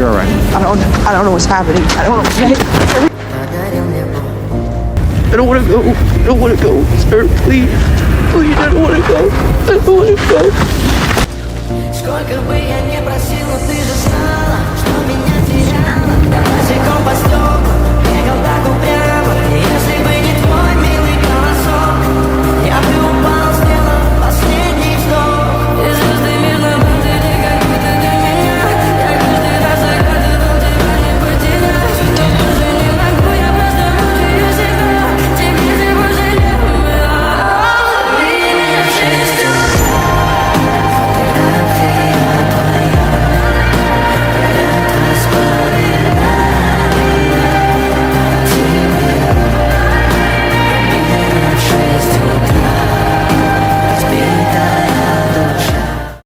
all right. I don't know what's happening. I don't know. I don't want to go. I don't want to go, sir. Please. Please, I don't want to go. I don't want to go. Сколько бы я не просил, но ты же